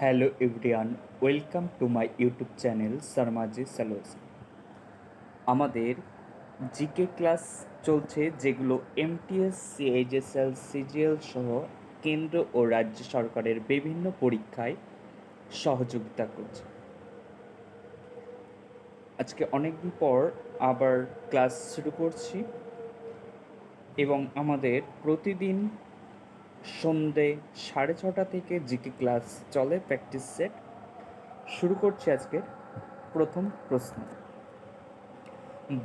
Hello everyone, welcome to my YouTube channel Sharmaji solution. আমাদের GK class চলছে, যেগুলো MTS, CHSL, CGL সহ কেন্দ্র ও রাজ্য সরকারের বিভিন্ন পরীক্ষায় সহযোগিতা করছে। আজকে অনেকদিন পর আবার ক্লাস শুরু করছি এবং আমাদের প্রতিদিন সন্ধে 6:30 থেকে জিকে ক্লাস চলে, প্র্যাকটিস সেট। শুরু করছি আজকের প্রথম প্রশ্ন।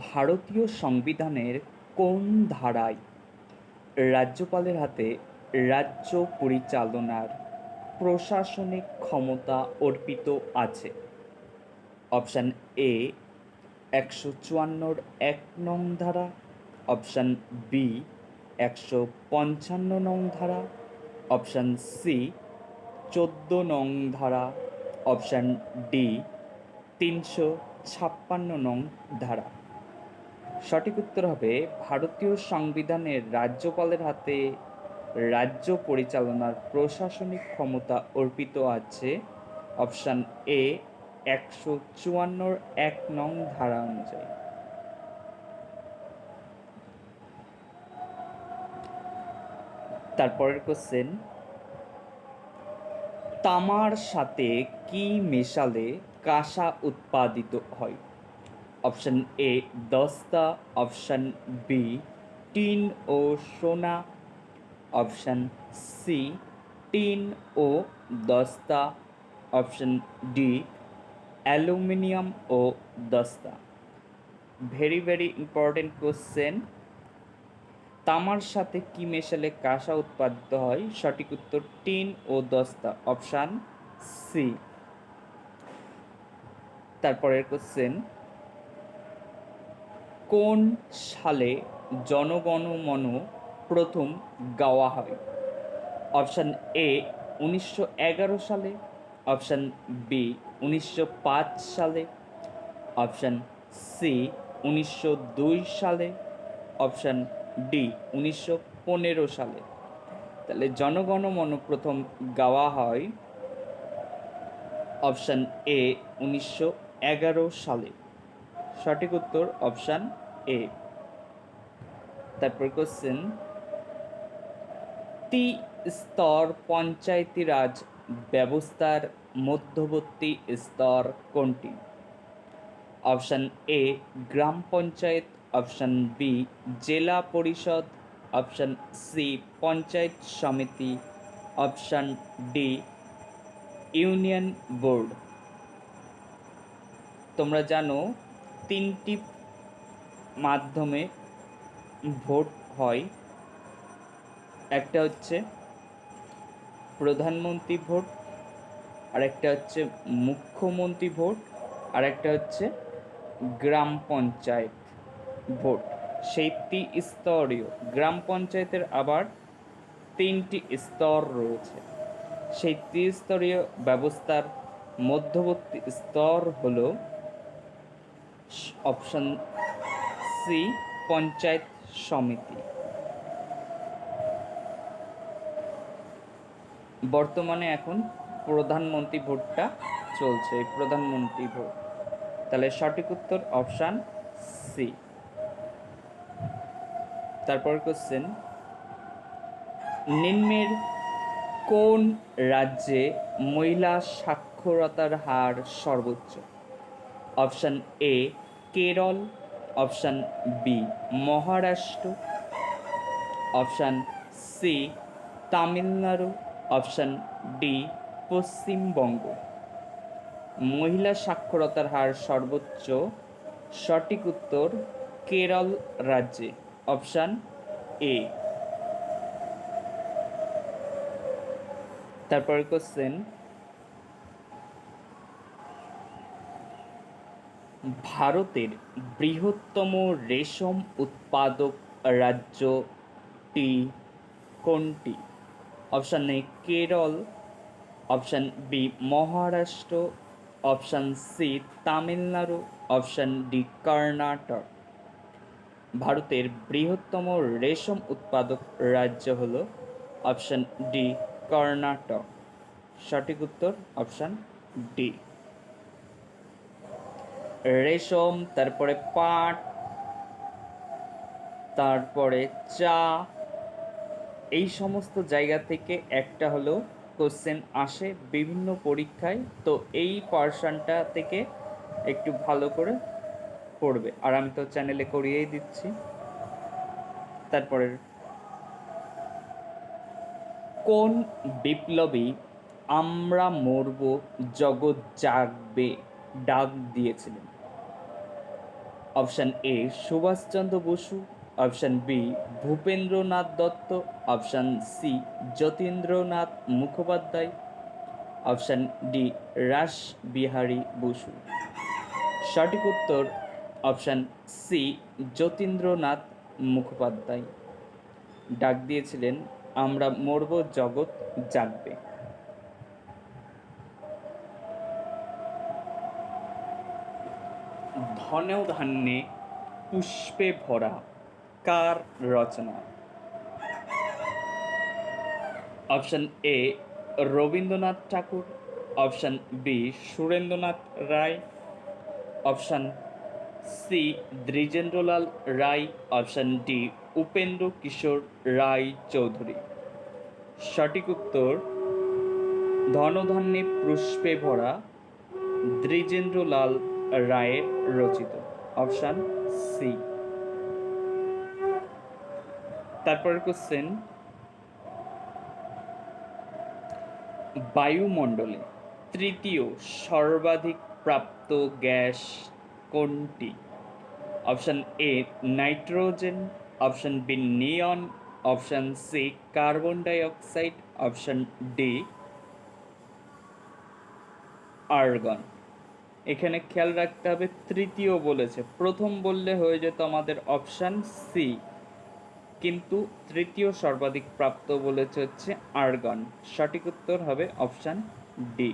ভারতীয় সংবিধানের কোন ধারায় রাজ্যপালের হাতে রাজ্য পরিচালনার প্রশাসনিক ক্ষমতা অর্পিত আছে? অপশান এ 154 1 নং ধারা, অপশান বি 155 নং ধারা, অপশান সি 14 নং ধারা, অপশান ডি 356 নং ধারা। সঠিক উত্তর হবে ভারতীয় সংবিধানের রাজ্যপালের হাতে রাজ্য পরিচালনার প্রশাসনিক ক্ষমতা অর্পিত আছে অপশান এ 154 1 নং ধারা অনুযায়ী। তারপরের কোশ্চেন, তামার সাথে কি মেশালে কাঁসা উৎপাদিত হয়? অপশান এ দস্তা, অপশান বি টিন ও সোনা, অপশান সি টিন ও দস্তা, অপশান ডি অ্যালুমিনিয়াম ও দস্তা। Very very important question. তামার সাথে কি মেশালে কাঁসা উৎপাদিত হয়? সঠিক উত্তর টিন ও দস্তা, অপশান সি। তারপরের কোশ্চেন, কোন সালে জনগণমন প্রথম গাওয়া হয়? অপশান এ 1911 সালে, অপশান বি 1905 সালে, অপশান সি 1902 সালে, অপশান ডি 1915 সালে। তাহলে জনগণমন প্রথম গাওয়া হয় অপশান এ 1911 সালে। সঠিক উত্তর অপশান এ। তারপর কোশ্চেন, স্তর পঞ্চায়েতি রাজ ব্যবস্থার মধ্যবর্তী স্তর কোনটি? অপশান এ গ্রাম পঞ্চায়েত, অপশান বি জেলা পরিষদ, অপশান সি পঞ্চায়েত সমিতি, অপশান ডি ইউনিয়ন বোর্ড। তোমরা জানো 3টি মাধ্যমে ভোট হয়। একটা হচ্ছে প্রধানমন্ত্রী ভোট, আর একটা হচ্ছে মুখ্যমন্ত্রী ভোট, আর একটা হচ্ছে গ্রাম পঞ্চায়েত ভোট। সেই ত্রিস্তরীয় গ্রাম পঞ্চায়েতের আবার 3টি স্তর রয়েছে। সেই ত্রিস্তরীয় ব্যবস্থার মধ্যবর্তী স্তর হল অপশান সি পঞ্চায়েত সমিতি। বর্তমানে এখন প্রধানমন্ত্রী ভোটটা চলছে, প্রধানমন্ত্রী ভোট। তাহলে সঠিক উত্তর অপশান সি। তারপর কোশ্চেন, নিম্নের কোন রাজ্যে মহিলা সাক্ষরতার হার সর্বোচ্চ? Option A Kerala, option B Maharashtra, option C Tamil Nadu, option D Paschimbanga. মহিলা সাক্ষরতার হার সর্বোচ্চ, সঠিক উত্তর কেরল রাজ্যে, অপশান এ। তারপরে কোশ্চেন, ভারতের বৃহত্তম রেশম উৎপাদক রাজ্যটি কোনটি? Option A Kerala, option B Maharashtra, option C Tamil Nadu, option D Karnataka. ভারতের বৃহত্তম রেশম উৎপাদক রাজ্য হল অপশান ডি কর্ণাটক। সঠিক উত্তর অপশান ডি। রেশম, তারপরে পাট, তারপরে চা, এই সমস্ত জায়গা থেকে একটা হলেও কোশ্চেন আসে বিভিন্ন পরীক্ষায়। তো এই পার্সনটা থেকে একটু ভালো করে পড়বে, আর আমি তো চ্যানেলে করিয়েই দিচ্ছি। তারপরের, কোন বিপ্লবী আমরা মরব জগৎ জাগবে ডাক দিয়েছিলেন? Option A Subhashchandra Basu, option B Bhupendranath Datta, option C Jatindranath Mukhopadhyay, option D Rashbehari Basu. সঠিক উত্তর অপশান সি যতীন্দ্রনাথ মুখোপাধ্যায় ডাক দিয়েছিলেন আমরা মরব জগৎ জাগবে। ধনে ধান্যে পুষ্পে ভরা কার রচনা? Option A Rabindranath Thakur, option B Surendranath Roy, option C Dwijendralal Roy, option D Upendra Kishore Roy Chowdhury. সঠিক উত্তর ধনধান্যে পুষ্পে ভরা দ্বিজেন্দ্রলাল রায়ের রচিত, অপশান সি। তারপরের কোশ্চেন, বায়ুমণ্ডলে তৃতীয় সর্বাধিক প্রাপ্ত গ্যাস কোনটি? Option A nitrogen, option B neon, option C carbon dioxide, option D argon. এখানে খেয়াল রাখতে হবে তৃতীয় বলেছে, প্রথম বললে হয়ে যেত আমাদের অপশান সি, কিন্তু তৃতীয় সর্বাধিক প্রাপ্ত বলেছে হচ্ছে আর্গন। সঠিক উত্তর হবে option D,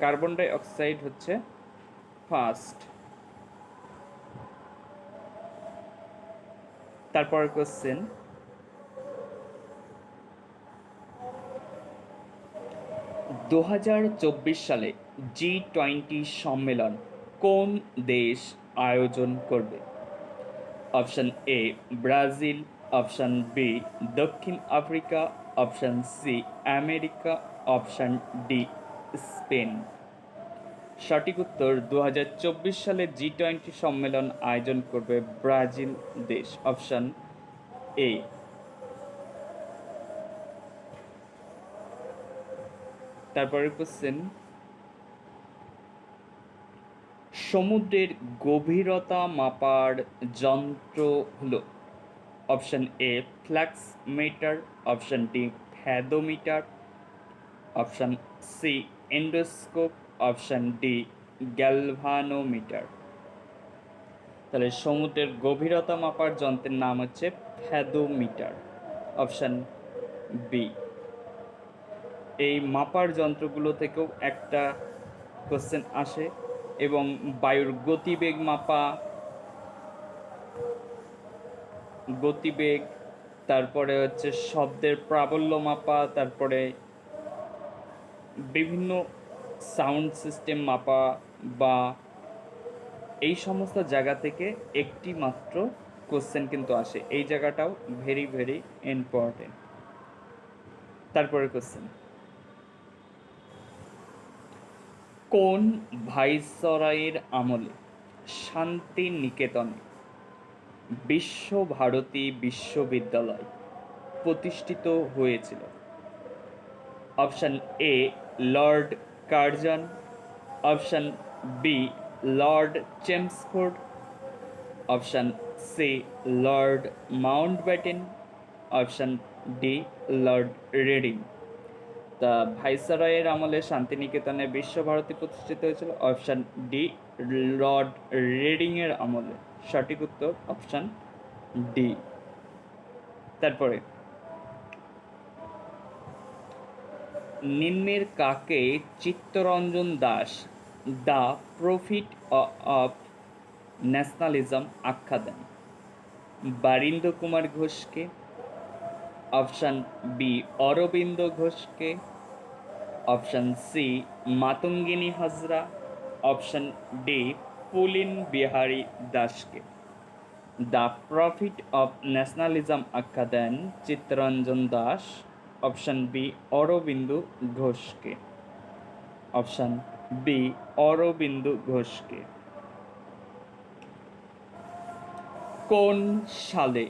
carbon dioxide হচ্ছে ফার্স্ট। তারপর কোশ্চেন, 2024 সালে G20 সম্মেলন কোন দেশ আয়োজন করবে? Option A Brazil, option B দক্ষিণ Africa, option C America, option D Spain. সঠিক উত্তর 2024 সালে G20 সম্মেলন আয়োজন করবে ব্রাজিল দেশ, অপশান এ। তারপরে কোশ্চেন, সমুদ্রের গভীরতা মাপার যন্ত্র হলো? Option A fluxmeter, option D fathometer, option C endoscope, option D galvanometer. তাহলে সমুদ্রের গভীরতা মাপার যন্ত্রের নাম হচ্ছে ফ্যাদোমিটার, অপশান বি। এই মাপার যন্ত্রগুলো থেকেও একটা কোশ্চেন আসে, এবং বায়ুর গতিবেগ মাপা, গতিবেগ, তারপরে হচ্ছে শব্দের প্রাবল্য মাপা, তারপরে বিভিন্ন সাউন্ড সিস্টেম মাপা, বা এই সমস্ত জায়গা থেকে একটি মাত্র কোশ্চেন কিন্তু আসে। এই জায়গাটাও ভেরি ভেরি ইম্পর্টেন্ট। তারপরে কোশ্চেন, কোন ভাইসরয়ের আমলে শান্তিনিকেতনে বিশ্বভারতী বিশ্ববিদ্যালয় প্রতিষ্ঠিত হয়েছিল? Option A lord Curzon, option B lord Chelmsford, option C lord Mountbatten, option D lord Reading. তা ভাইসরয়ের আমলে শান্তিনিকেতনে বিশ্বভারতী প্রতিষ্ঠিত হয়েছিল, অপশান ডি লর্ড রেডিংয়ের আমলে। সঠিক উত্তর অপশান ডি। তারপরে, নিম্নের কাকে Chittaranjan Das the prophet of nationalism আখ্যা দেন? বারীন্দ্র কুমার ঘোষকে, অপশান বি অরবিন্দ ঘোষকে, option C Matangini Hazra, option D Pulin Bihari দাসকে। দ্য প্রফিট অফ ন্যাশনালিজম আখ্যা দেন চিত্তরঞ্জন দাস, অপশান বি অরবিন্দু ঘোষকে, অপশান বি অরবিন্দু ঘোষকে। কোন সালে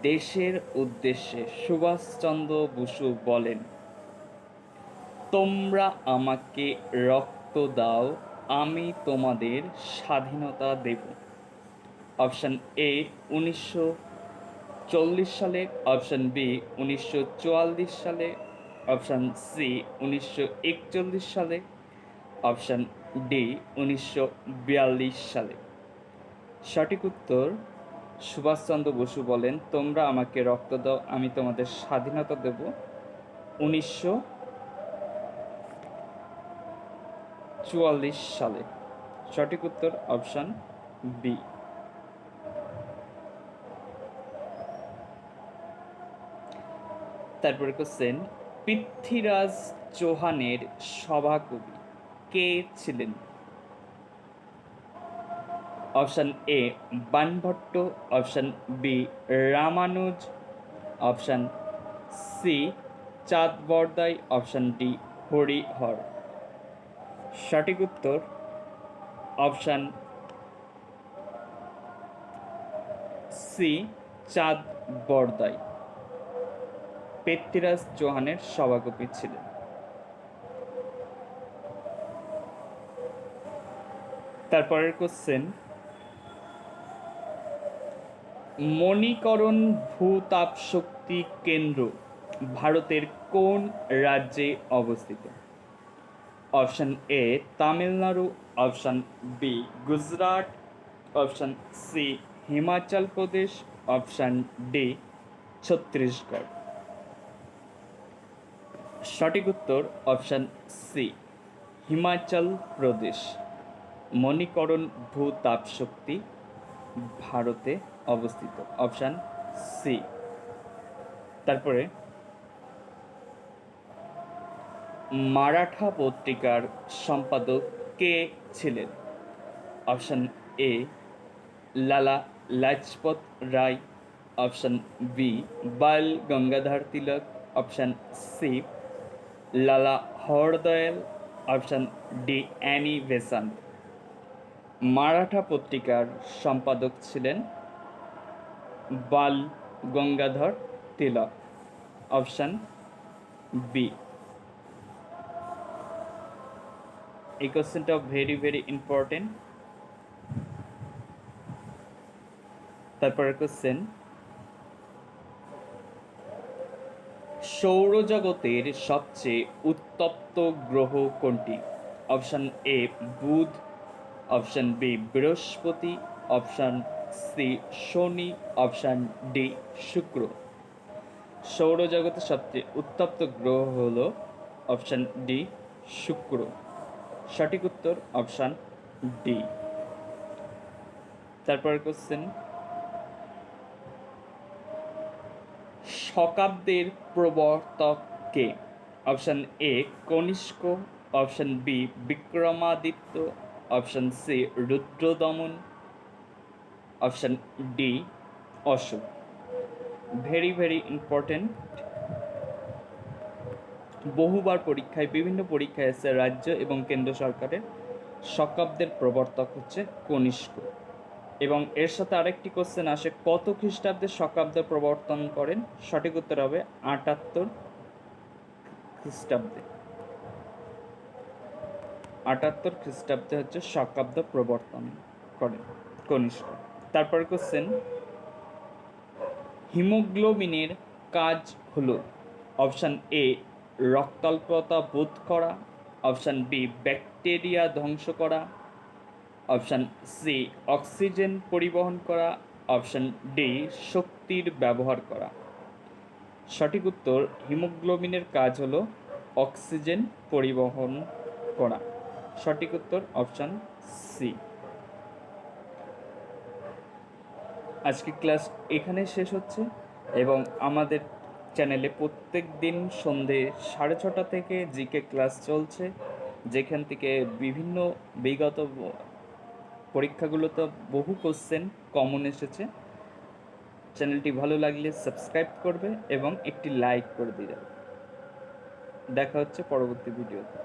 দেশের উদ্দেশ্যে সুভাষচন্দ্র বসু বলেন, তোমরা আমাকে রক্ত দাও, আমি তোমাদের স্বাধীনতা দেব? অপশান এ 1940 সালে, অপশান বি 1944 সালে, অপশান সি 1941 সালে, অপশান ডি 1942 সালে। সঠিক উত্তর, সুভাষচন্দ্র বসু বলেন, তোমরা আমাকে রক্ত দাও, আমি তোমাদের স্বাধীনতা দেব, 1944 সালে। সঠিক উত্তর অপশান বি। তারপরে কোশ্চেন, পৃথ্বীরাজ চৌহানের সভাকবি কে ছিলেন? Option A Banabhatta, option B Ramanuja, option C Chand Bardai, option D Harihar. সঠিক উত্তর অপশান সি চাঁদ বরদাই পৃথ্বীরাজ চৌহানের সভাকবি ছিলেন। তারপরের কোশ্চেন, মণিকরণ ভূতাপশক্তি কেন্দ্র ভারতের কোন রাজ্যে অবস্থিত? Option A Tamil Nadu, option B Gujarat, option C Himachal Pradesh, option D Chhattisgarh. সঠিক উত্তর অপশান সি হিমাচল প্রদেশ। মণিকরণ ভূতাপশক্তি ভারতে অবস্থিত, অপশান সি। তারপরে মারাঠা পত্রিকার সম্পাদক কে ছিলেন? Option A Lala Lajpat Rai, option B Bal Gangadhar Tilak, option C Lala Hardayal, option D Annie Besant. Maratha পত্রিকার সম্পাদক ছিলেন বাল গঙ্গাধর তিলক, অপশান বি। এই কোশ্চেনটা ভেরি ভেরি ইম্পর্টেন্ট। তারপরের কোশ্চেন, সৌরজগতের সবচেয়ে উত্তপ্ত গ্রহ কোনটি? Option A Budh, option B Brihaspati, option C Shani, option D Shukra. সৌরজগতের সবচেয়ে উত্তপ্ত গ্রহ হল অপশান ডি শুক্র। সঠিক উত্তর অপশান ডি। তারপর কোশ্চেন, শকাব্দের প্রবর্তক কে? Option A Kanishka, option B Vikramaditya, option C Rudradaman, option D Ashoka. Very very important. বহুবার পরীক্ষায়, বিভিন্ন পরীক্ষায় এসে রাজ্য এবং কেন্দ্র সরকারের শকাব্দের প্রবর্তক হচ্ছে কনিষ্ক। এবং এর সাথে আরেকটি কোশ্চেন আসে, কত খ্রিস্টাব্দে শকাব্দ প্রবর্তন করেন? সঠিক উত্তর হবে 78 খ্রিস্টাব্দে। 78 খ্রিস্টাব্দে হচ্ছে শকাব্দ প্রবর্তন করেন কনিষ্ক। তারপর কোশ্চেন, হিমোগ্লোবিনের কাজ হলো অপশান এ রক্তাল্পতা বোধ করা, অপশান বি ব্যাকটেরিয়া ধ্বংস করা, অপশান সি অক্সিজেন পরিবহন করা, অপশান ডি শক্তির ব্যবহার করা। সঠিক উত্তর, হিমোগ্লোবিনের কাজ হলো অক্সিজেন পরিবহন করা। সঠিক উত্তর অপশান সি। আজকে ক্লাস এখানে শেষ হচ্ছে। এবং আমাদের চ্যানেলে প্রত্যেক দিন সন্ধে 6:30 থেকে জিকে ক্লাস চলছে, যেখান থেকে বিভিন্ন বিগত পরীক্ষাগুলোতে বহু কোশ্চেন কমন এসেছে। চ্যানেলটি ভালো লাগলে সাবস্ক্রাইব করবে এবং একটি লাইক করে দিয়ে যাবে। দেখা হচ্ছে পরবর্তী ভিডিওতে।